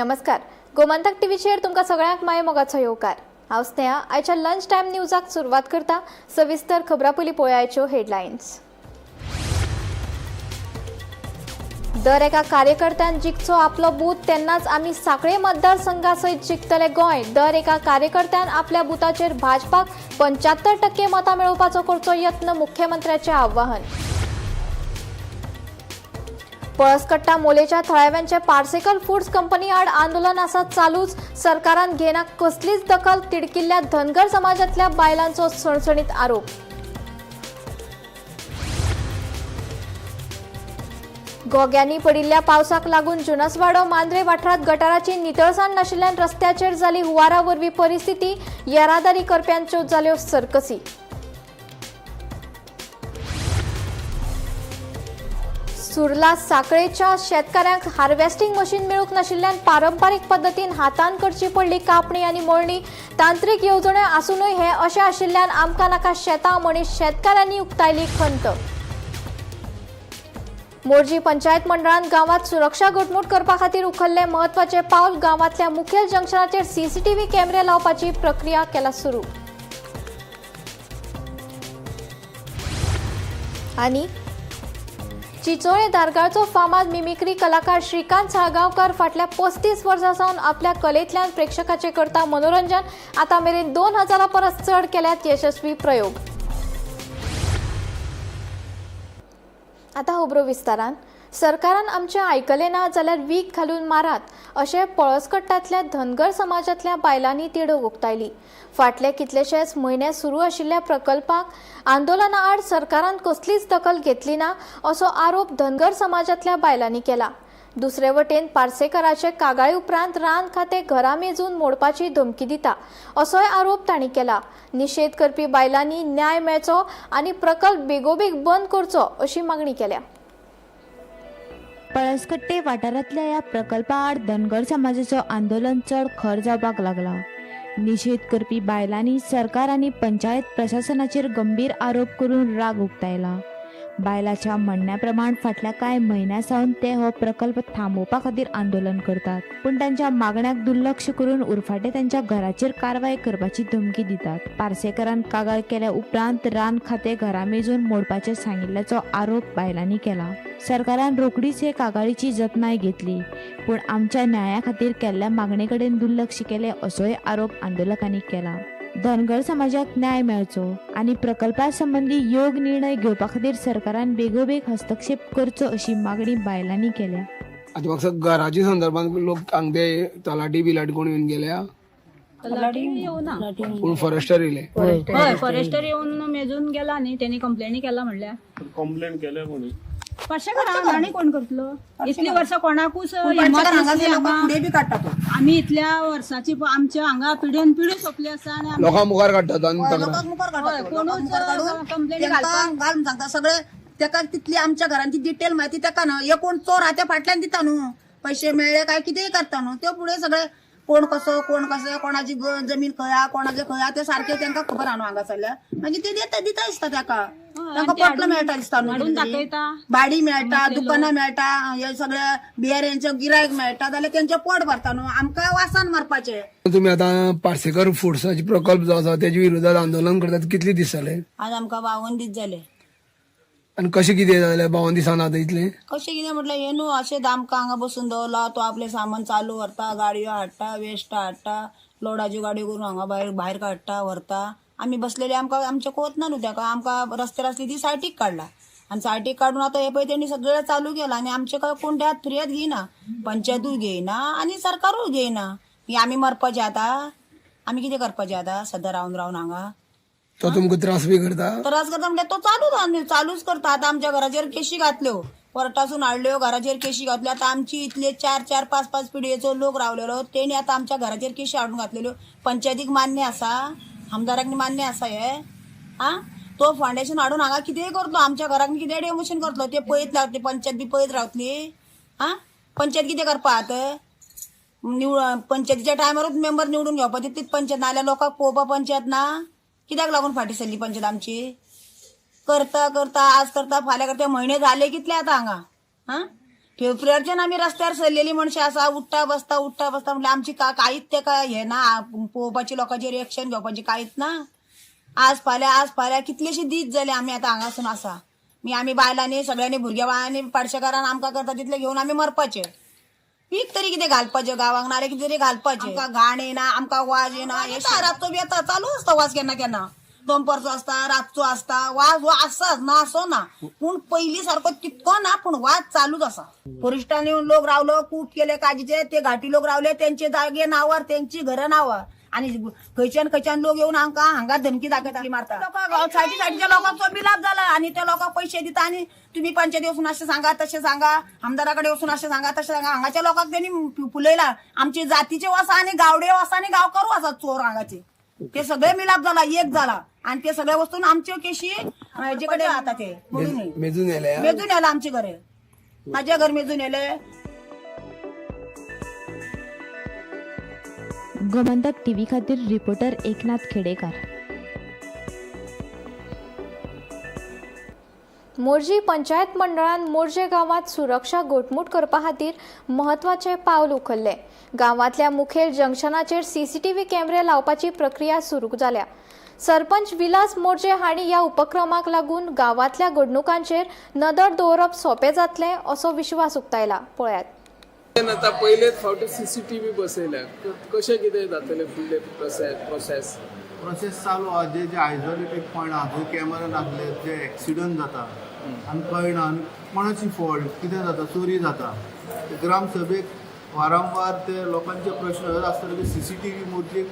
नमस्कार. गोमंतक टीव्हीचेर तुमकां सगळ्यांक माये मोगाचो येवकार. हांव स्नेहा. आयच्या लंच टायम न्यूजाक सुरवात करता. सविस्तर खबरां पयलीं पळोवयाच्यो हेडलायन्स. दर एका कार्यकर्त्यान जिखचो आपलो बूथ तेन्नाच आमी सांखळे मतदारसंघा सयत जिखतले गोंय. दर एका कार्यकर्त्यान आपल्या बुथाचेर भाजपाक 75% मतां मेळोवपाचो करचो यत्न. मुख्यमंत्र्याचें आव्हान. पळसकट्टा मोलेच्या थळाव्यांचे पार्सेकल फूड्स कंपनी आड आंदोलन आसा चालूच. सरकारान घेना कसलीच दखल. तिडकिल्ल्या धनगर समाजातल्या बायलांचो सणसणीत आरोप. गोग्यांनी पडिल्ल्या पावसाक लागून जुनसवाडो मांद्रे वाठारांत गटाराची नितळसाण नाशिल्ल्यान रस्त्याचेर जाली हुंवारा वरवीं परिस्थिती. येरादारी करप्यांच्यो जाल्यो सर्कसी. सुर्ला सांखळेच्या शेतकाऱ्यांक हार्वेस्टिंग मशीन मेळूंक नाशिल्ल्यान पारंपारीक पद्दतीन हातान करची पडली कापणी आनी मळणी. तांत्रीक येवजण्यो आसूनय हें अशें आशिल्ल्यान आमकां नाका शेतां म्हणी शेतकाऱ्यांनी उक्तायली खंत. मोरजी पंचायत मंडळान गांवांत सुरक्षा घटमूट करपा खातीर उखल्ले म्हत्वाचे पावल. गांवांतल्या मुखेल जंक्शनाचेर सीसीटीव्ही कॅमेरे लावपाची प्रक्रिया केला सुरू. आनी चिंचोळे दारगाळचो फामाद मिमिक्री कलाकार श्रीकांत साळगांवकार फाटल्या 35 वर्सां सावन आपल्या कलेंतल्यान प्रेक्षकांचें करता मनोरंजन. आतां मेरेन 2000 परस चड केल्यात यशस्वी प्रयोग. आतां खबरो विस्तारान. सरकारान आमचें आयकलें ना जाल्यार वीख घालून मारात अशें पळसकट्टांतल्या धनगर समाजातल्या बायलांनी तिडक उक्तायली. फाटले कितलेशेच म्हयने सुरू आशिल्ल्या प्रकल्पाक आंदोलना आड सरकारान कसलीच दखल घेतली ना असो आरोप धनगर समाजातल्या बायलांनी केला. दुसरे वटेन पार्सेकराचे कागाळी उपरांत रान खातें घरा मेजून मोडपाची धमकी दिता असोय आरोप तांणी केला. निशेध करपी बायलांनी न्याय मेळचो आनी प्रकल्प बेगोबेग बंद करचो अशी मागणी केल्या. पळसकट्टे वाठारांतल्या ह्या प्रकल्पा आड धनगर समाजाचो आंदोलन चड खर जावपाक लागला. निशेध करपी बायलांनी सरकार आनी पंचायत प्रशासनाचेर गंभीर आरोप करून राग उक्तायला. बायलांच्या म्हणण्या प्रमाण फाटल्या कांय म्हयन्यां सावन ते हो प्रकल्प थांबोवपा खातीर आंदोलन करतात, पूण तांच्या मागण्याक दुर्लक्ष करून उरफाटे तांच्या घराचेर कारवाय करपाची धमकी दितात. पार्सेकरान कागाळ केल्या उपरांत रान खातें घरा मेजून मोडपाचें सांगिल्ल्याचो आरोप बायलांनी केला. सरकारान रोखडीच हे कागाळीची जतनाय घेतली, पूण आमच्या न्याया खातीर केल्ल्या मागणे कडेन दुर्लक्ष केलें असोय आरोप आंदोलकांनी केला. धनगर समाजाक न्याय मेळचो आनी प्रकल्पा संबंधी योग्य निर्णय घेवपा खातीर सरकारान बेगोबेग हस्तक्षेप करचो अशी मागणी बायलांनी केल्या. आता म्हाका घराच्या संदर्भात लोक हांगा तलाटी बिलाटी कोण येवन गेल्या पूण फॉरेस्टर येयले. हय फॉरेस्टर येऊन मेजून गेला न्ही, त्यांनी कंप्लेनी केला म्हणल्यार कंप्लेंट केल्या कोणी कशें करा आनी कोण करतलो. इतली वर्सां कोणाकूच हिम्मत नासली हांगा. आमी इतल्या वर्साची आमच्या हांगा पिढ्यान पिढी सोंपली आसा आनी आमी लोकां मुखार काडटात आनी कोणूच कंप्लेनी घालपाक घालून सांगता सगळे. तेका तितली आमच्या घरांची डिटेल माहिती तेका न्हू. हे कोण चोर हात्या फाटल्यान दिता न्हू, पैसे मेळ्ळे काय कितेंय करता न्हू. ते पुढे सगळे कोण कसो कोण कसे कोणाची जमीन खंय कोणाचे खंय ते सारखे तांकां खबर आहा न्हू हांगासरल्या. मागीर ते दिता दिसता तेका तांकां पटलं मेळटा दिसता न्हू. भाडी मेळटा, दुकानां मेळटा, हे सगळे बिहाऱ्यांचे गिरायक मेळटा जाल्यार तेंचे पोट भरता न्हू. आमकां वासान मारपाचे. तुमी आतां पार्सेकर फुड्साचे प्रकल्प जो आसा तेजे विरोधात आंदोलन करतात. कितले दीस जाले? आज आमकां 52 दीस जाले. आनी कशें कितें जालें 52 दिसान आतां इतलें? कशें कितें म्हटलं हे न्हू अशें आमकां हांगा बसून दवरला. तो आपले सामान चालू व्हरता, गाडयो हाडटा, वेस्ट हाडटा, लोडाच्यो गाडयो करून हांगा भायर काडटा व्हरता. आमी बसलेले आमकां आमचें कोत ना न्हू तेका. आमकां रस्त्यार आसली ती सायटीक काडला आनी सायटीक काडून आतां हे पळय तेणी सगळें चालू केलां आनी आमचे काय कोण त्यात फिर्याद घेयना. पंचायतूय घेयना आनी सरकारूय घेयना. आमी मरपाचे आतां? आमी कितें करपाचें आतां सद्दां रावन रावन हांगा? तो तुमकां त्रास बी करता? त्रास करता म्हणजे तो चालूच करता. आतां आमच्या घराचेर केशी घातल्यो, कोर्टासून हाडल्यो, घराचेर केशी घातल्यो. आतां आमची इतले 4-4, 5-5 पिढयेचो लोक रावलेलो तेणी आतां आमच्या घराचेर केशी हाडून घातलेल्यो. पंचायतीक मान्य आसा? आमदाराक मान्य आसा हे? हा तो फाउंडेशन हाडून हांगा कितेंय करतलो, आमच्या घराक कितेंय डेमोशन करतलो. ते पळयत रावतली पंचायत बी पळयत रावतली. हा पंचायत कितें करपाक पंचायतीच्या टायमारूच मेंबर निवडून घेवपाची तीच पंचायत, नाल्यार लोकांक पळोवपा पंचायत ना. कित्याक लागून फाटी सरली पंचायत आमची? करता करता आज करता फाल्यां करता म्हयने झाले कितले आतां हांगा. हा फेब्रुवारीच्यान आम्ही रस्त्यार सरलेली मनशां आसा, उठता बसता म्हणजे आमची काहीच ते काय हे ना पळोवपाची लोकांचे रिएक्शन घेवपाची काहीच ना. आज फाल्यां कितलेशे दीस जाले आमी आतां हांगासून आसा. आमी बायलांनी सगळ्यांनी भुरग्या बाळांनी पाडशेकारान आमकां करता तितले घेवन आमी मरपाचे. पीक तरी कितें घालपाचें गांवांक नाल्यार कितें तरी घालपाचें. आमकां घाण येना, आमकां वाज येना. येता रातचो बी येता, चालू आसता वाज केन्ना केन्ना. दनपारचो आसता, रातचो आसता, वाज आसाच ना असो ना. पूण पयलीं सारको तितको ना, पूण वाज चालूच आसा. फॉरेस्टान येवन लोक रावलो, कूट केले काजीचे, ते घाटी लोक रावले, तेंचे जागे नांवार, तेंची घरां नांवार. आनी खंयच्यान लोक येवन आमकां हांगा धमकी दाखयता मारता. सायडीच्या लोकांचो बी लाभ जाला आनी ते लोकांक पयशे दिता आनी तुम्ही पंचायती वचून अशें सांगा, तशें सांगा, आमदाराकडे वचून अशें सांगा, तशें सांगा. हांगाच्या लोकांक त्यांनी फुलयला. आमचे जातीचे वसा आनी गावडे वसा आनी गांवकारू आसात चोर हांगाचे. ते सगळे मिलाप जाला, एक जाला. आणि ते सगळे वस्तून आमच्यो केशी हेजे कडेन आता ते मेजून येयला आमचे घरे. माझ्या घर मेजून येयले. गोमंतक टीव्ही खातीर रिपोर्टर एकनाथ खेडेकार. मोर्जी पंचायत मंडळान मोर्जे गावात सुरक्षा घटमूट करपा खातीर महत्वाचे पावल उखल्ले. गावातल्या मुखेल जंक्शनाचेर सीसीटीव्ही कॅमेरे लावपाची प्रक्रिया सुरू जाल्या. सरपंच विलास मोर्जे हांणी ह्या उपक्रमाक लागून गावातल्या घडणुकांचेर नदर दवरप सोंपें जातलें असो विश्वास उक्तायला. पळयात. आता पहिलेच फावटी सीसीटीव्ही बसयल्या, कशें कितें जातलें फुडले प्रोसेस चालू आहा. जे आयसोलेटेड पॉयंट आहा थंय कॅमेरा नासले, जे एक्सिडंट जाता आनी कळना, आनी कोणाची फॉल्ट कितें जाता, चोरी जाता. ग्रामसभेक वारंवार ते लोकांचे प्रश्न हे आसतले की सीसीटीव्ही मोर्जे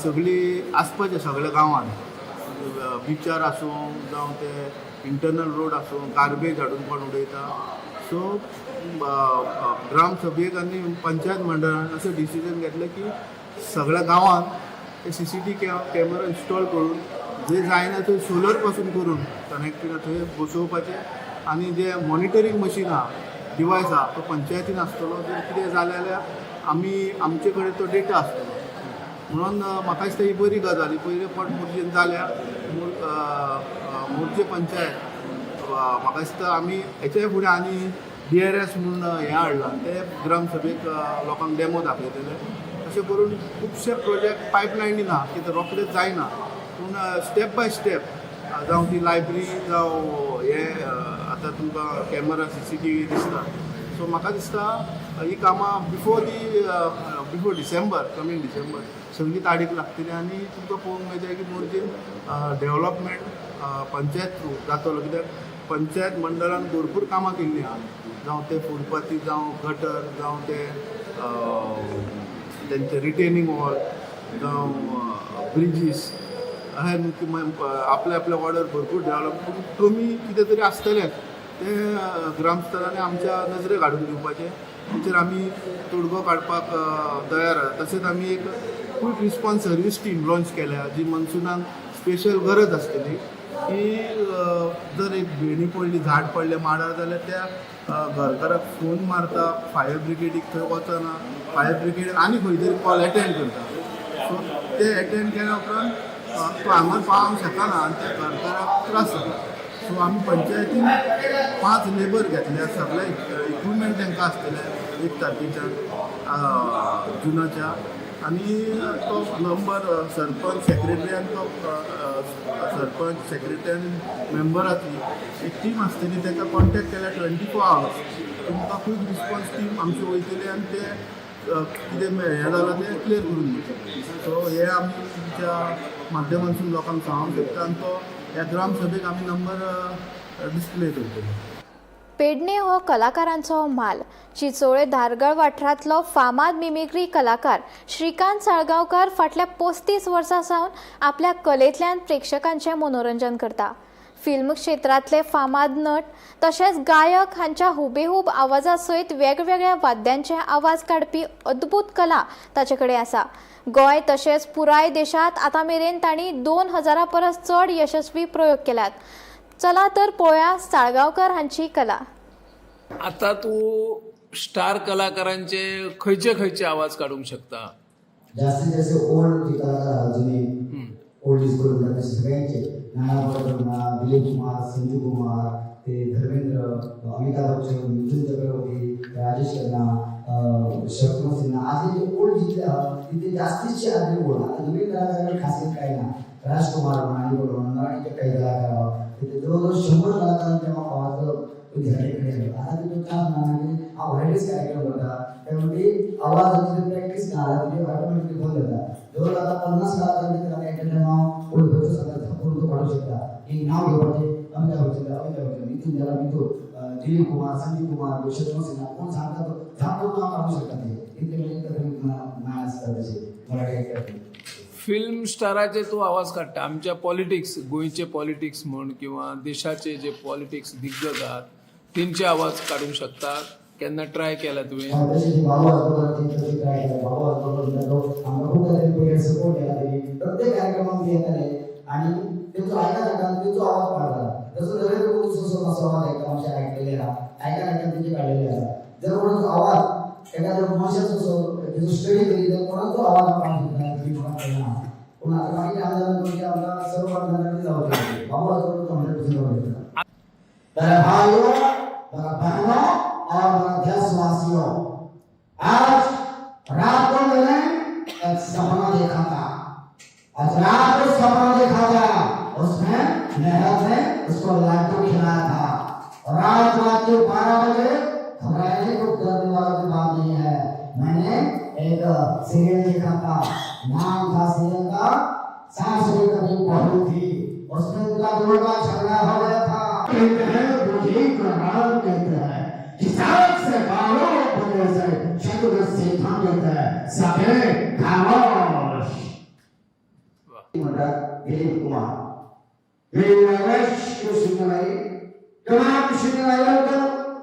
सगळी आसपाचे सगळ्या गांवांत. बिचार आसूं जावं ते इंटरनल रोड आसूं, गार्बेज हाडून कोण उडयता. सो ग्रामसभेक आनी पंचायत मंडळान अशें डिसिजन घेतलें की सगळ्या गांवांत ते सीसीटीव्ही कॅमेरा इन्स्टॉल करून जे जायना थंय सोलर पासून करून कनेक्टेड थंय बसोवपाचें. आनी जे मॉनिटरींग मशीन आहा, डिवायस आहा, तो पंचायतीन आसतलो. जर कितें जालें जाल्यार आमचे कडेन तो डेटा आसतलो. म्हणून म्हाका दिसता ही बरी गजाल. पयले फावट मोर्जेन जाल्या मोर्जे पंचायत म्हाका दिसता आमी हेच्या फुडें आनी DRS म्हणून हें हाडलां, ते ग्रामसभेक लोकांक डेमो दाखयतले. अशें करून खुबशे प्रोजेक्ट पायपलायनीन आहा की ते रोखडेच जायना, पूण स्टेप बाय स्टेप जावं ती लायब्ररी जावं हे आतां तुमकां कॅमेरा सीसीटीव्ही दिसता. सो म्हाका दिसता ही कामां बिफोर डिसेंबर, कमींग डिसेंबर सगळी तारीख लागतली. आनी तुमकां पळोवंक मेळटलें की मोर्जेन डेव्हलपमेंट पंचायत थ्रू जातलो. कित्याक पंचायत मंडळान भरपूर कामां केल्लीं आहा, जावं ते फुटपाथी, जावं गटर, जावं ते तेंचे रिटेनिंग वॉल, जावं ब्रिजीस. आपल्या वाड्यार भरपूर डेव्हलप कमी कितें तरी आसतलेंच ते ग्रामस्थरांनी आमच्या नजरेक हाडून दिवपाचें. तेचेर आमी तोडगो काडपाक तयार आसा. तशेंच आमी एक quick response service team launch केल्या, जी मनसुनान स्पेशल गरज आसतली की जर एक भेणी पडली, झाड पडलें माडार, जाल्यार त्या घरकाराक फोन मारता, फायर ब्रिगेडीक थंय वचना, फायर ब्रिगेड आनी खंय तरी कॉल एटेंड करता. सो ते एटेंड केल्या उपरांत तो हांगा पावंक शकना आनी त्या घरकाराक त्रास जाता. सो आमी पंचायतीन 5 लेबर घेतले. सगळे इक्विपमेंट तांकां आसतले 1 तारखेच्यान जुनाच्या. आनी तो नंबर सरपंच सेक्रेटरी आनी तो सरपंच सेक्रेटरी आनी मेंबराची एक टीम आसतली. ताका कॉन्टेक्ट केल्यार 24 hours तुमकां क्विक रिस्पॉन्स टीम आमची वयतली आनी ते कितें हें जालां तें क्लियर करून दितले. सो हे आमी तुमच्या माध्यमांतसून लोकांक सांगूंक सोदता. आनी तो ह्या ग्रामसभेक आमी नंबर डिस्प्ले करतले. पेडणे हो कलाकारांचो माल. चिंचोळे धारगळ वाठारांतलो फामाद मिमिक्री कलाकार श्रीकांत साळगांवकार फाटल्या 35 वर्सां सावन आपल्या कलेंतल्यान प्रेक्षकांचें मनोरंजन करता. फिल्म क्षेत्रांतले फामाद नट तशेंच गायक हांच्या हुबेहूब आवाजा सयत वेगवेगळ्या वाद्यांचे आवाज काडपी अद्भुत कला ताचे कडेन आसा. गोंय तशेंच पुराय देशांत आतां मेरेन तांणी 2000 परस चड यशस्वी प्रयोग केल्यात. चला तर पळोवया साळगांवकर हांची कला. आता तू स्टार कलाकारांचे खंयचे आवाज काढूंक शकता? जास्तीत जास्त ओल्ड जे कलाकार आहात, जुने ओल्ड इज गोल्ड तसे सगळ्यांचे, नाना पटोले, दिलीप कुमार, संजू कुमार, ते धर्मेंद्र, अमिताभ बच्चन, मिथुन चक्रवर्ती, राजेश खन्ना, शत्रुघ्न सिन्हा असे जे ओल्ड जिथे तिथे जास्तीचे आदमी बोल. आता नवीन कलाकारांकडे खासियत काही ना, राजकुमार आणि बोलून मराठीचे काही कलाकार तिथे जवळजवळ 100 कलाकारांच्या आवाज विद्यार्थ्यांकडे आलो. आता तिथे चान्स नाही हा व्हरायटीज कार्यक्रम होता, त्यामुळे आवाजाची प्रॅक्टिस करा तिथे ऑटोमॅटिकली बंद होता. जवळ आता 50 कलाकारांचे त्याला एखाद्या नाव ओळखतो सगळं झाकून तो काढू शकता की नाव घेवायचे अमिताभ बच्चन, मिथुन ज्याला मिथुन, दिलीप कुमार, संजीव कुमार, शत्रुघ्न सिन्हा कोण सांगता तो झाकून नाव काढू शकता. ते इथे नाही असतात तसे मराठी फिल्म स्टाराचे तू आवाज काढता आमच्या पॉलिटिक्स गोयचे पॉलिटिक्स म्हण किंवा देशाचे जे पॉलिटिक्स दिग्गज आहात त्यांचे आवाज काढू शकता. केन्ना ट्राय केला तुवें? तशी बाबा तशी ट्राय केला. बाबा आमकां खूप पयलीं सपोर्ट केला तरी प्रत्येक कार्यक्रमात ते येताले आणि त्यांचो त्यांचो आवाज पाडला. जसं नरेंद्र मोदी असो आवाज आमच्या ऐकलेले आहा त्यांचे काढलेले आहा. जर कोणाचो आवाज एखाद्या मनुष्याचो असो त्याचो स्टडी केली तर कोणाचो आवाज पाडला पण आता माहिती आंदोलन म्हणजे आमकां सर्व आंदोलनांनी जाऊ शकते. बाबा 100% आवडतं. तर भाइयों, बहनों और देशवासियों, आज रात को मैंने एक सपना देखा था. आज रात को सपना देखा था, उसमें मेहरत ने उसको लड्डू खिलाया था. रात के 12 बजे घबराने को डरने वाला की बात नहीं है. मैंने एक सीरियल देखा था, नाम था सीरियल का सासुरी कभी बहू थी. उसमें उनका दोनों का झगड़ा हो गया था. कहते हैं बुढ़ी का नाम कहते हैं किसान से बालों बने से शत्रु से थाम देता है सके खामोश. म्हणतात दिलीप कुमार मी नवेश को सुनवाई तमाम सुनवाइयों को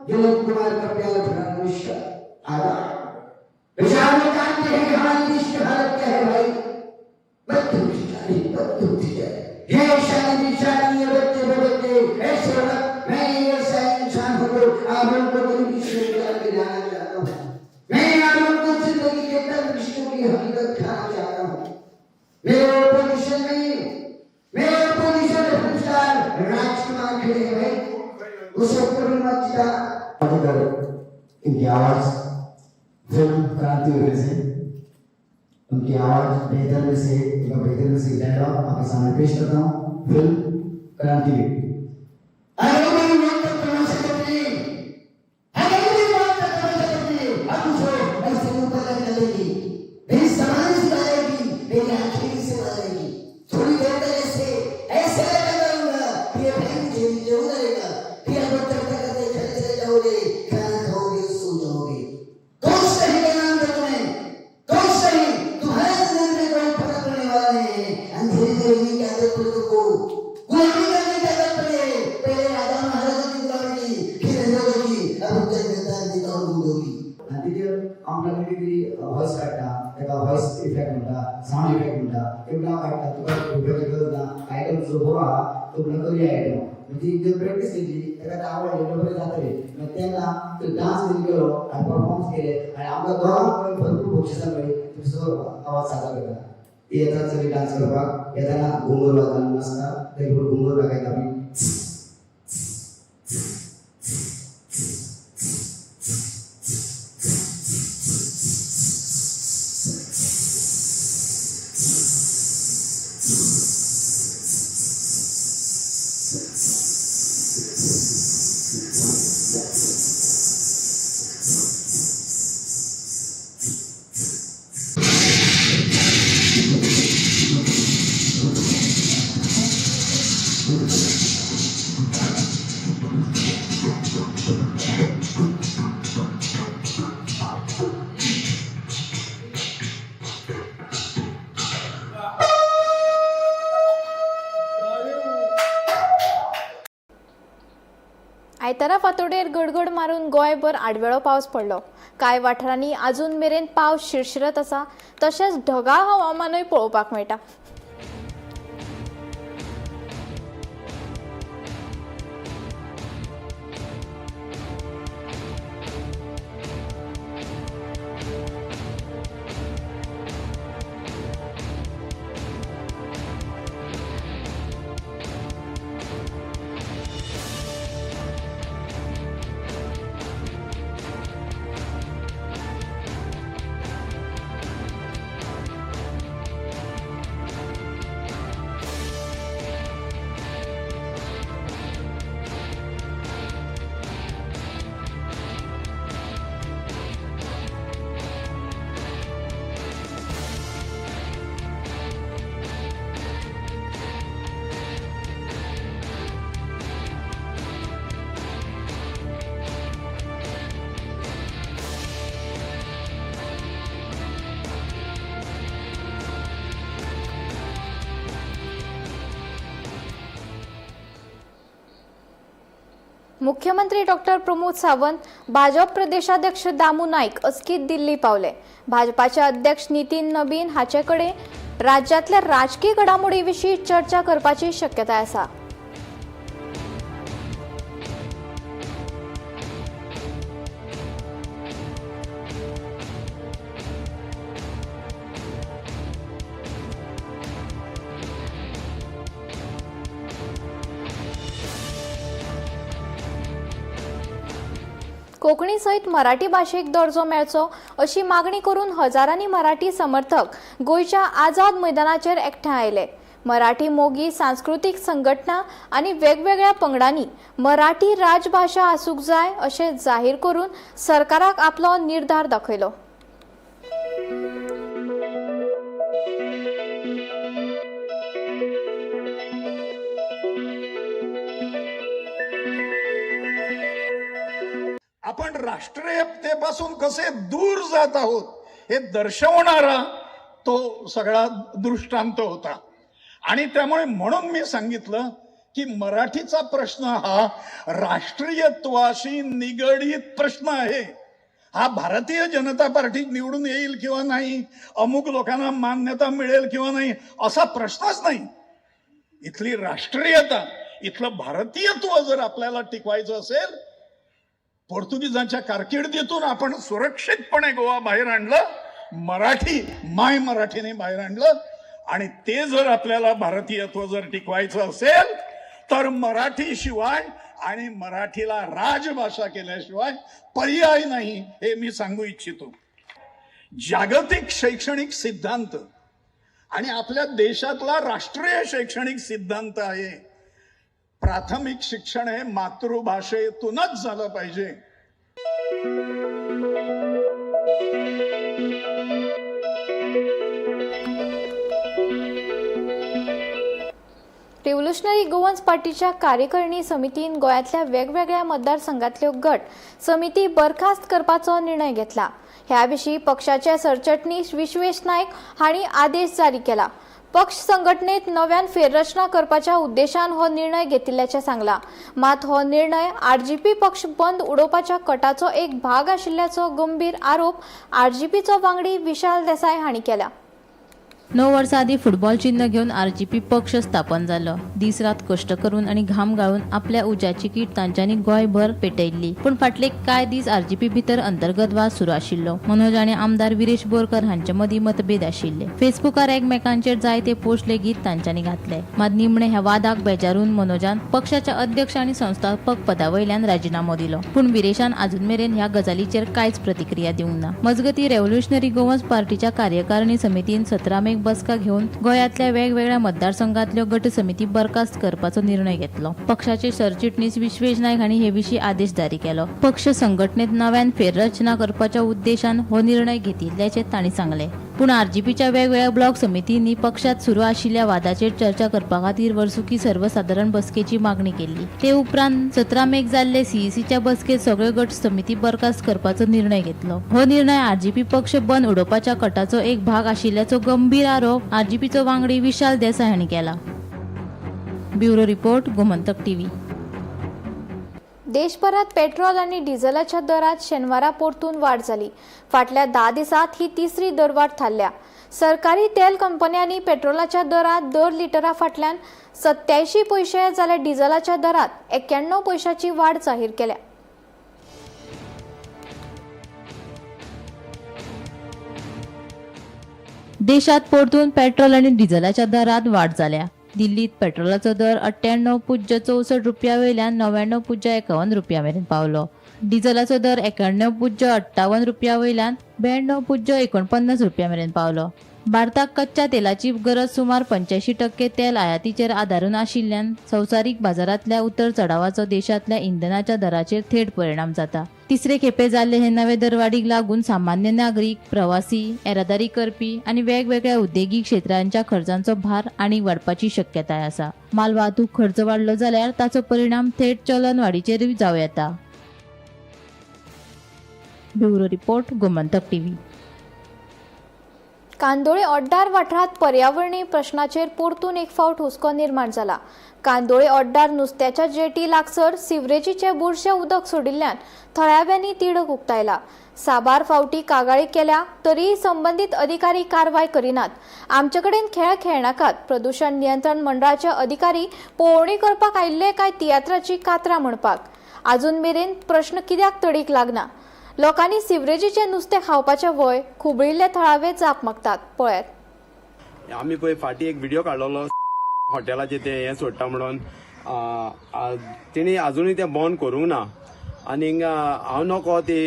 दिलीप कुमार का प्यारा नमस्कार आदाब. विचार में जानते हैं कि हमारी देश की हालत क्या है भाई. बदतमीजी है ये शादी बिचारी ये बच्चे ऐसे वक्त मैं ये ऐसा इंसान हूँ तो आप लोगों को गरीबी से निकाल के जाना चाहता हूँ. मैं आप लोगों को जिंदगी के तक रिश्तों की हकीकत खाना चाहता हूँ. मेरे पोजीशन राजकुमार खड़े हैं भाई उसे ऊपर मत जा. इनकी आवाज फिल्म क्रांति होने से उनकी आवाज बेहतर में से डायलॉग आपके सामने पेश करता हूँ. फिल्म क्रांति. व्हॉइस काढता एका व्हॉइस इफेक्ट म्हणटा साऊंड इफेक्ट म्हणटा एवढा काढता तुका उपयोग करता आयटम जो बरो आहा तो नकली आयटम म्हणजे जर प्रॅक्टिस केली एखादा आवडले बरोबर जातले मग त्यांना तो डान्स केलो आणि परफॉर्मन्स केले आणि आमकां दोघांक भरपूर बक्षिसां मेळ्ळी. तुमचो आवाज सादर करता ती येतात सगळी डान्स करपाक येताना घुमर वाजवून नाचता ते घुमर दाखयता आमी. आयतारा फांतोडेर गडगड मारून गोंयभर आडवेळो पावस पडलो. कांय वाठारांनी अजून मेरेन पावस शिरशिरत आसा. तशेंच ढगाळ हवामानूय पळोवपाक मेळटा. मुख्यमंत्री डॉक्टर प्रमोद सावंत भाजप प्रदेशाध्यक्ष दामू नाईक अस्कीत दिल्ली पावले. भाजपाचे अध्यक्ष नितीन नबीन हाचे कडेन राज्यातल्या राजकीय घडामोडी विशीं चर्चा करपाची शक्यताय आसा. कोंकणी सयत मराठी भाशेक दर्जो मेळचो अशी मागणी करून हजारांनी मराठी समर्थक गोंयच्या आझाद मैदानाचेर एकठांय आयले. मराठी मोगी सांस्कृतीक संघटना आनी वेगवेगळ्या पंगडांनी मराठी राजभाषा आसूंक जाय अशें जाहीर करून सरकाराक आपलो निर्धार दाखयलो. आपण राष्ट्रीयतेपासून कसे दूर जात आहोत हे दर्शवणारा तो सगळा दृष्टांत होता. आणि त्यामुळे म्हणून मी सांगितलं की मराठीचा प्रश्न हा राष्ट्रीयत्वाशी निगडीत प्रश्न आहे. हा भारतीय जनता पार्टी निवडून येईल किंवा नाही, अमुक लोकांना मान्यता मिळेल किंवा नाही असा प्रश्नच नाही. इथली राष्ट्रीयता, इथलं भारतीयत्व जर आपल्याला टिकवायचं असेल, पोर्तुगीजांच्या कारकिर्दीतून आपण सुरक्षितपणे गोवा बाहेर आणलं, माय मराठीने बाहेर आणलं. आणि ते जर आपल्याला भारतीयत्व जर टिकवायचं असेल तर मराठी शिवाय आणि मराठीला राजभाषा केल्याशिवाय पर्याय नाही, हे मी सांगू इच्छितो. जागतिक शैक्षणिक सिद्धांत आणि आपल्या देशातला राष्ट्रीय शैक्षणिक सिद्धांत आहे, प्राथमिक शिक्षण हे मातृभाषेतूनच झालं पाहिजे. रिव्होल्युशनरी गोवन्स पार्टीच्या कार्यकारिणी समितीन गोंयांतल्या वेगवेगळ्या मतदारसंघातल्यो गट समिती बरखास्त करपाचो निर्णय घेतला. ह्या विशीं पक्षाचे सरचिटणीस विश्वेश नायक हांणी आदेश जारी केला. पक्ष संघटनेत नव्यान फेररचना करपाच्या उद्देशान हो निर्णय घेतिल्ल्याचे सांगला. मात हो निर्णय आरजीपी पक्ष बंद उडोवपाच्या कटाचो एक भाग आशिल्ल्याचो गंभीर आरोप आरजीपीचो वांगडी विशाल देसाय हांणी केला. 9 वर्सां आदी फुटबॉल चिन्ह घेऊन आरजीपी पक्ष स्थापन जालो. दीस रात कष्ट करून आणि घाम गाळून आपल्या उज्याची कीट तांच्यांनी गोंयभर पेटयल्ली. पण फाटले कांय दीस आरजीपी भितर अंतर्गत वाद सुरू आशिल्लो. मनोज आनी आमदार विरेश बोरकर हांचे मदीं मतभेद आशिल्ले. फेसबुकार एकमेकांचेर जायते पोस्ट लेगीत तांच्यांनी घातले. मात निमणे ह्या वादाक बेजारून मनोजान पक्षाच्या अध्यक्ष आणि संस्थापक पदावयल्यान राजिनामो दिलो. पूण विरेशान अजून मेरेन ह्या गजालीचेर कांयच प्रतिक्रिया दिवंक ना. मजगती रेव्होल्युशनरी गोवन्स पार्टीच्या कार्यकारिणी समितीन 17 मेक बसका घेऊन गोंयांतल्या वेगवेगळ्या मतदारसंघातल्यो गट समिती बरखास्त करपाचो निर्णय घेतलो. पक्षाचे सरचिटणीस विश्वेश नायक हांणी हे विशीं आदेश जारी केलो. पक्ष संघटनेत नव्यान फेररचना करपाच्या उद्देशान हो निर्णय घेतिल्ल्याचे तांणी सांगले. पूण आरजीपीच्या वेगवेगळ्या ब्लॉक समितींनी पक्षात सुरू आशिल्ल्या वादाचेर चर्चा करपा खातीर वर्सुकी सर्वसाधारण बसकेची मागणी केली. ते उपरांत 17 मेक जाल्ले सीईसीच्या बसकेत सगळे गट समिती बरखास्त करपाचो निर्णय घेतलो. हो निर्णय आरजीपी पक्ष बंद उडोवपाच्या कटाचो एक भाग आशिल्ल्याचो गंभीर आरोप आरजीपीचो वांगडी विशाल देसाय हांणी केला. Bureau report, Gomantak TV. देशभरात पेट्रोल आणि डिझेलाच्या दरात शेनवारा परतून वाढ झाली. फाटल्या 10 दिसांत ही तिसरी दरवाढ थारल्या. सरकारी तेल कंपन्यांनी पेट्रोलाच्या दरात दर लिटरा फाटल्यान 87 पैसे जाल्यार डिझेलाच्या दरात 91 पैशांची वाढ जाहीर केल्या. देशात परतून पेट्रोल आणि डिझेलाच्या दरात वाढ जाल्या. दिल्लीत पेट्रोलाचो दर 98.64 रुपया वयल्यान 99.51 रुपया मेरेन पावलो. डिझेलाचो दर 91.58 रुपया वयल्यान 92.49 रुपया मेरेन पावलो. भारताक कच्च्या तेलाची गरज सुमार 85% तेल आयातीचेर आदारून आशिल्ल्यान संवसारीक बाजारांतल्या उतर चढावाचो देशांतल्या इंधनाच्या दराचेर थेट परिणाम जाता. तिसरे खेपे जाल्ले हे नवे दरवाडीक लागून सामान्य नागरीक, प्रवासी, येरादारी करपी आणि वेगवेगळ्या उद्देगीक क्षेत्रांच्या खर्चांचो भार आनी वाडपाची शक्यताय आसा. माल वाहतूक खर्च वाडलो जाल्यार ताचो परिणाम थेट चलन वाडीचेर जावं येता. Bureau report, Gomantak TV. Candolim ओड्डार वाठारात पर्यावरणीय प्रश्नाचेर परतून एक फावट हुस्को निर्माण जाला. कांदोळे ओड्डार नुस्त्याच्या जेटी लागसर सिवरेजीचे बुरशे उदक सोडिल्ल्यान थळाव्यांनी तिडक उक्तायला. साबार फावटी कागाळी केल्या तरीय संबंधित अधिकारी कारवाय करिनात. आमचे कडेन खेळ खेळनाकात. प्रदूषण नियंत्रण मंडळाचे अधिकारी पळोवणी करपाक आयिल्ले काय तियात्राची कातरां म्हणपाक. अजून मेरेन प्रश्न कित्याक तडीक लागना. लोकांनी सिवरेजीचे नुस्तें खावपाचे वय खुबळिल्ले थळावे जाप मागतात. पळयात. आमी पळय फाटीं एक व्हिडिओ काडलेलो हॉटेलाचें तें हें सोडटा म्हणून तेणी आजुनूय तें बंद करूंक ना. आनीक हांव नको ते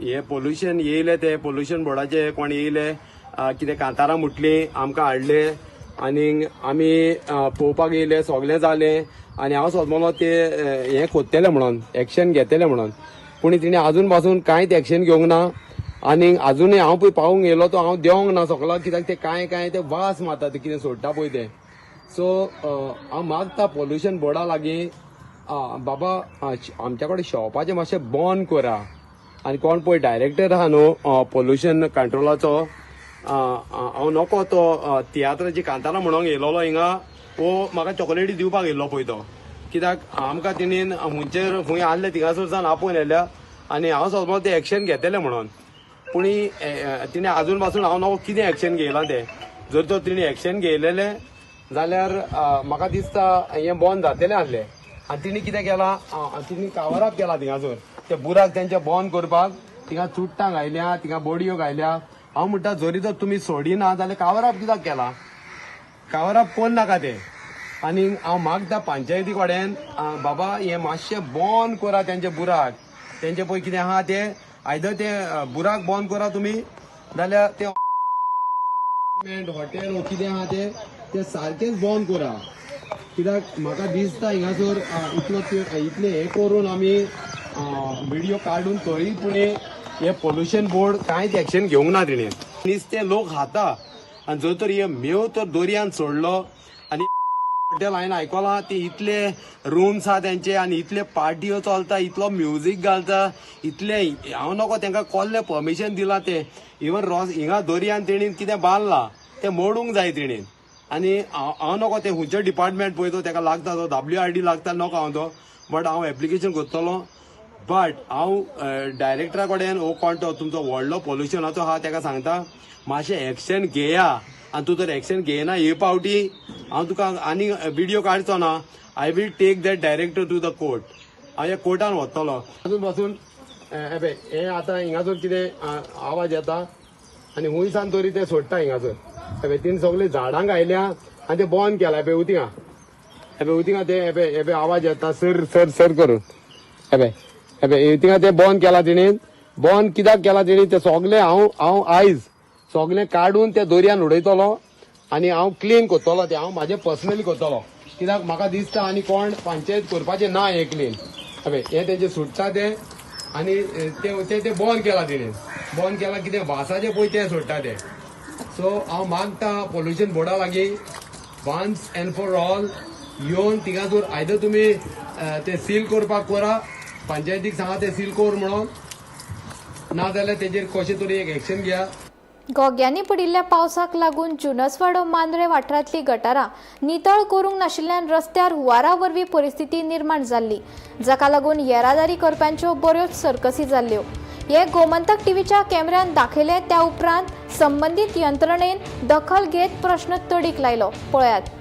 हे पोल्युशन येयले ते पोल्युशन बोर्डाचे कोण येयले कितें कांतारां मुटलीं आमकां हाडले आनीक आमी पळोवपाक येयले सगळें जालें आनी हांव सोदमलो ते हें कोत्तेलें म्हणून एक्शन घेतलें म्हणून. पूण तिणें आजून पासून कांयच एक्शन घेवंक ना. आनीक आजुनूय हांव पळय पावूंक येयलो तो हांव देवंक ना सगळो कित्याक ते कांय ते वास मारता ते कितें सोडटा पळय ते. सो हांव मागता पोल्युशन बोर्डा लागीं बाबा आमच्या कडेन शॉपाचें मातशें बंद करा. आनी कोण पळय डायरेक्टर आहा न्हू पोल्युशन कंट्रोलाचो हांव नको तो तियात्राची कांतारां म्हणूंक येयलोलो हिंगा वो म्हाका चॉकलेटी दिवपाक येयल्लो पळय तो. कित्याक आमकां तिणेन हुंचेर खंय आसले थिंगासरच्यान आपोवन येयल्या आनी हांव सोदलो ते एक्शन घेतलें म्हणून. पूण तिणें आजून पासून हांव नको कितें एक्शन घेयलां तें. जर तर तिणें एक्शन घेयलेलें जाल्यार म्हाका दिसता हें बंद जातलें आसलें. आनी तिणी कितें केलां तिणी कावर अप केला थिंगासर ते बुराक तेंचे बंद करपाक. थिंगा चुट्टां घायल्या थिंगा बोडयो घायल्या. हांव म्हणटा जरी तर तुमी सोडिना जाल्यार कावर अप कित्याक केला. कावर अप कोन्न नाका ते. आनी हांव मागता पंचायती कडेन बाबा हें मातशें बंद करा तेंचे बुराक. तेंचे पळय कितें आहा ते आयदर ते बुराक बंद करा तुमी जाल्यार ते हॉटेल वो कितें आहा ते सारकेंच बंद करा. कित्याक म्हाका दिसता हिंगासर इतले हें करून आमी व्हिडिओ काडून तरी पूण हे पोल्युशन बोर्ड कांयच एक्शन घेवंक ना तिणें. नुस्तें लोक खाता आनी जर तर हे मेव तर दर्यान सोडलो आनी हॉटेल हांवें आयकलां ते इतले रूम्स आहा तेंचे आनी इतले पार्ट्यो चलता इतलो म्युजीक घालता इतले हांव नको तांकां कसलें परमिशन दिलां ते. इवन हिंगा दर्यान तेणीन कितें बांदलां तें मोडूंक जाय तेणीन. आनी हांव नको ते खंयचो डिपार्टमेंट पळय तो ताका लागता तो WRD लागता नको हांव तो. बट हांव एप्लिकेशन करतलो. बट हांव डायरेक्टरा कडेन हो कोण तो तुमचो व्हडलो पोल्युशनाचो आहा ताका सांगता मातशें एक्शन घेया. आनी तूं तर एक्शन घेयना हे पावटी हांव तुका आनी व्हिडिओ काडचो ना. I will take that director to the court. हांव ह्या कोर्टान वतलो. तातूंत पासून हे आतां हिंगासर कितें आवाज येता आनी हुंयसान तरी ते सोडटा हिंगासर. तेणी सगळे झाडांक घायल्या आनी ते बंद केला. उतिंगा ते आवाज येता सर सर सर करून थिंगा ते बंद केला तेणी. बंद कित्याक केला तेणी ते सगळे हांव आयज सगळे काडून ते दर्यान उडयतलो आनी हांव क्लीन करतलो. ते हांव म्हाजे पर्सनली करतलो. कित्याक म्हाका दिसता आनी कोण पंचायत करपाचें ना हे क्लीन. हे तेंचे सुट्टा ते आनी ते बंद केला तेणी. बंद केला कितें वासाचे पळय ते सोडटा ते. सो हांव मागता पोल्युशन बोर्डा लागीं वन्स एंड फॉर ऑल येवन थिंगासर आयदर तुमी ते सील करपाक करा. पंचायतीक सांगा ते सील कर म्हणून नाजाल्यार तेजेर कशें तरी एक एक्शन घेया. गोग्यांनी पडिल्ल्या पावसाक लागून जुनसवाडो मांद्रे वाठारांतली गटारां नितळ करूंक नाशिल्ल्यान रस्त्यार हुंवारा वरवीं परिस्थिती निर्माण जाल्ली, जाका लागून येरादारी करप्यांच्यो बऱ्योच सर्कसी जाल्ल्यो. हे गोमंतक टीव्हीच्या कॅमेऱ्यान दाखयले त्या उपरांत संबंधीत यंत्रणेन दखल घेत प्रश्न तडीक लायलो. पळयात.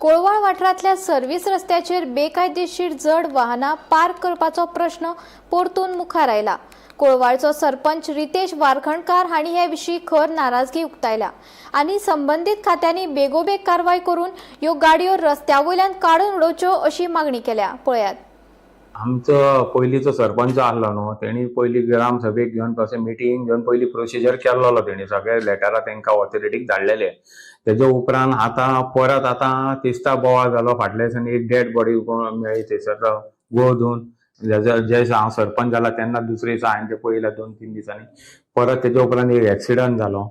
कोळवाळ वाठारांतल्या सर्व्हिस रस्त्याचेर बेकायदेशीर जड वाहनां पार्क करपाचो प्रश्न परतून मुखार आयला. कोळवाळचो सरपंच रितेश वारखणकार हांणी हे विशीं खर नाराजगी उक्तायल्या आनी संबंदीत खात्यांनी बेगोबेग कारवाय करून ह्यो गाडयो रस्त्यावयल्यान काडून उडोवच्यो अशी मागणी केल्या. पळयात. आमचो पयलींचो सरपंच आसलो न्हू, तेणी पयली ग्रामसभेक घेवन तशें मिटींग घेवन पयली प्रोसिजर केल्लो तेणी, सगळे लेटरां तांकां ऑथॉरिटीक धाडलेले. तेजे उपरांत आतां परत तिस्ता बोवाळ जालो. फाटल्या दिसांनी एक डेड बॉडी मेळ्ळी थंयसर गोदून. जे हांव सरपंच जाला तेन्ना दुसरे दिसा हांवें ते पळयल्या 2-3 दिसांनी. परत तेजे उपरांत एक एक्सिडंट जालो.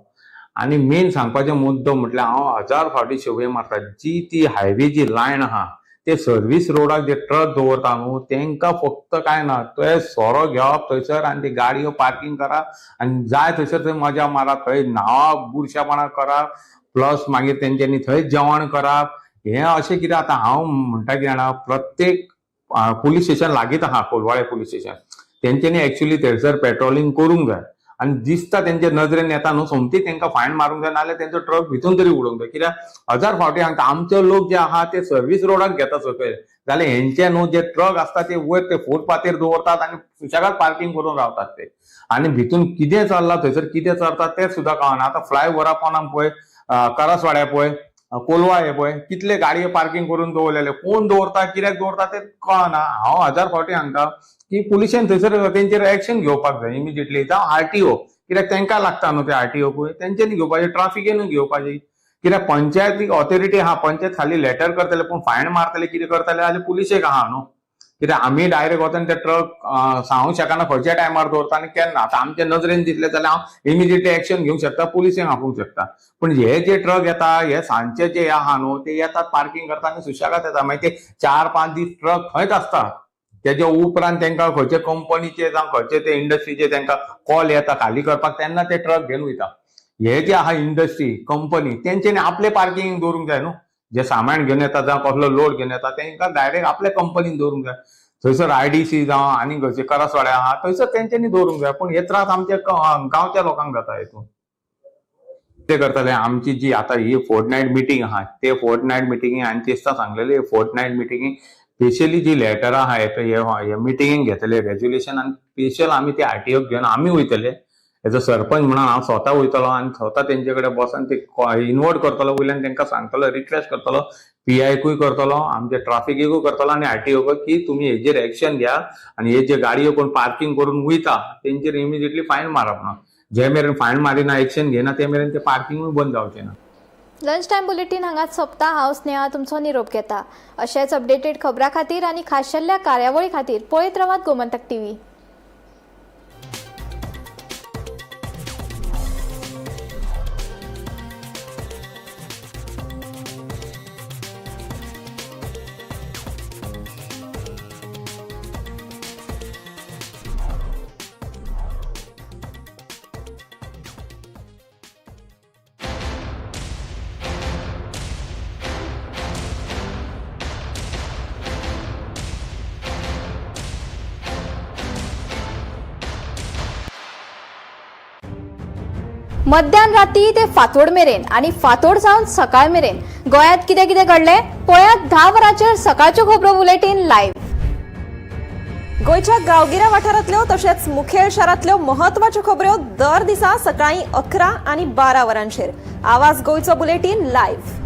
आनी मेन सांगपाचो मुद्दो म्हटल्यार हांव 1000 फावटी शेवय मारता, जी ती हायवे जी लायन आहा ते सर्व्हिस रोडाक जे ट्रक दवरता न्हू तेंकां फक्त काय ना, ते सोरो घेवप थंयसर आनी ती गाडयो पार्किंग करप आनी जाय थंयसर थंय मजा मारप, थंय न्हांवप, बुरशेपणां करप, प्लस मागीर तेंच्यांनी थंय जेवण करप. हें अशें कितें आतां हांव म्हणटा की जाणा, प्रत्येक पुलीस स्टेशन लागींच आहा, कोलवाळे पुलीस स्टेशन, तेंच्यांनी एक्चुअली थंयसर पेट्रोलिंग करूंक जाय आनी दिसता तेंचे नजरेन येता न्हू सोमती तेंकां फायन मारूंक जाय, नाल्यार तेंचो ट्रक भितून तरी उडोवंक जाय. कित्याक 1000 फावटी सांगता, आमचे लोक जे आहा ते सर्व्हिस रोडाक घेता सकयल, जाल्यार हेंचे न्हू जे ट्रक आसता ते वयर ते फुटपाथेर दवरतात आनी सुशेगाद पार्किंग करून रावतात ते. आनी भितून कितें चल्लां थंयसर कितें चलता तें सुद्दां कळना. आतां फ्लायओव्हरा पोंदाक पळय, करसवाड्या पळय, कोलवा हे पळय, कितले गाडयो पार्किंग करून दवरलेले, कोण दवरता, कित्याक दवरता ते कळना. हांव 1000 फावटी सांगता की पुलिशेन थंयसर तेंचेर एक्शन घेवपाक जाय इमिजिएटली. जावं आरटीओ, कित्याक तांकां लागता न्हू ते आरटीओकूय, तेंच्यांनी घेवपाचें, ट्राफिकेनूय घेवपाचें. कित्याक पंचायतीक ऑथॉरिटी आहा, पंचायत खाली लेटर करतले, पूण फायन मारतले कितें करतले जाल्यार पुलिशेक आहा न्हू. कित्याक आमी डायरेक्ट वचोन ते ट्रक सांगूंक शकना खंयच्या टायमार दवरता आनी केन्ना. आतां आमच्या नजरेन दिसले जाल्यार हांव इमिजिएटली एक्शन घेवंक शकता, पुलिसेक आपोवंक शकता. पूण हे जे ट्रक येता, हे सांजचे जे आहा न्हू ते येतात, पार्किंग करता आनी सुशेगाद येता. मागीर ते 4-5 दीस ट्रक थंयच आसता. तेजे उपरांत तांकां खंयचे कंपनीचे जावं खंयचे ते इंडस्ट्रीचे तांकां कॉल येता खाली करपाक, तेन्ना ते ट्रक घेवन वयता. हे जे आहा इंडस्ट्री, कंपनी, तेंच्यांनी आपले पार्किंग दवरूंक जाय न्हू. जे सामान घेवन येता जावं कसलो लोड घेवन येता तांकां डायरेक्ट आपल्या कंपनीन दवरूंक जाय. थंयसर IDC जावं आनी खंयचे करसवाड्या आहा थंयसर तेंच्यांनी दवरूंक जाय. पूण हे त्रास आमच्या गांवच्या लोकांक जाता. हेतून ते करतले. आमची जी आतां ही फोर्टनायट मिटींग आहा, ते फोर्टनायट मिटींगे हांवें दिसता सांगलेली, फोर्टनायट मिटींगे स्पेशली जी लेटरां आहा हे मिटींगेक घेतले रेजोल्युशन, आनी स्पेशल आमी ते आरटीओक घेवन आमी वयतले. एज अ सरपंच म्हणून हांव स्वता वयतलो आनी स्वता तेंचे कडेन बसून ते इन्वॉल्व करतलो, वयल्यान तांकां सांगतलो, रिक्वेस्ट करतलो, PIकूय करतलो, आमच्या ट्राफिकेकूय करतलो आनी आरटीओक की तुमी हेजेर एक्शन घ्या आनी हे जे गाडयो कोण पार्किंग करून वयता तेंचेर इमिजिएटली फायन मारप ना. जे मेरेन फायन मारिना, एक्शन घेना, ते मेरेन ते पार्किंगूय बंद जावचें ना. लंच टायम बुलेटीन हांगाच सोंपता. हांव स्नेहा तुमचो निरोप घेता. अशेंच अपडेटेड खबरां खातीर आनी खाशेल्ल्या कार्यावळी खातीर पळयत रावात गोमंतक TV. मध्यान राती ते फातोड मेरेन आनी फातोड सावन सकाळ मेरेन गोंयांत कितें कितें घडलें पळयात 10 वरांचेर सकाळच्यो खबरो बुलेटीन लायव्ह. गोंयच्या गांवगिऱ्या वाठारांतल्यो तशेंच मुखेल शारांतल्यो महत्वाच्यो खबरो दर दिसा सकाळीं 11 आनी 12 वरांचेर. आवाज गोंयचो बुलेटीन लायव्ह.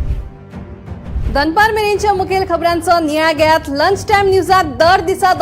दनपार मेरेनच्या मुखेल खबरांचो नियाळ घेयात लंच टायम न्यूजार दर दिसा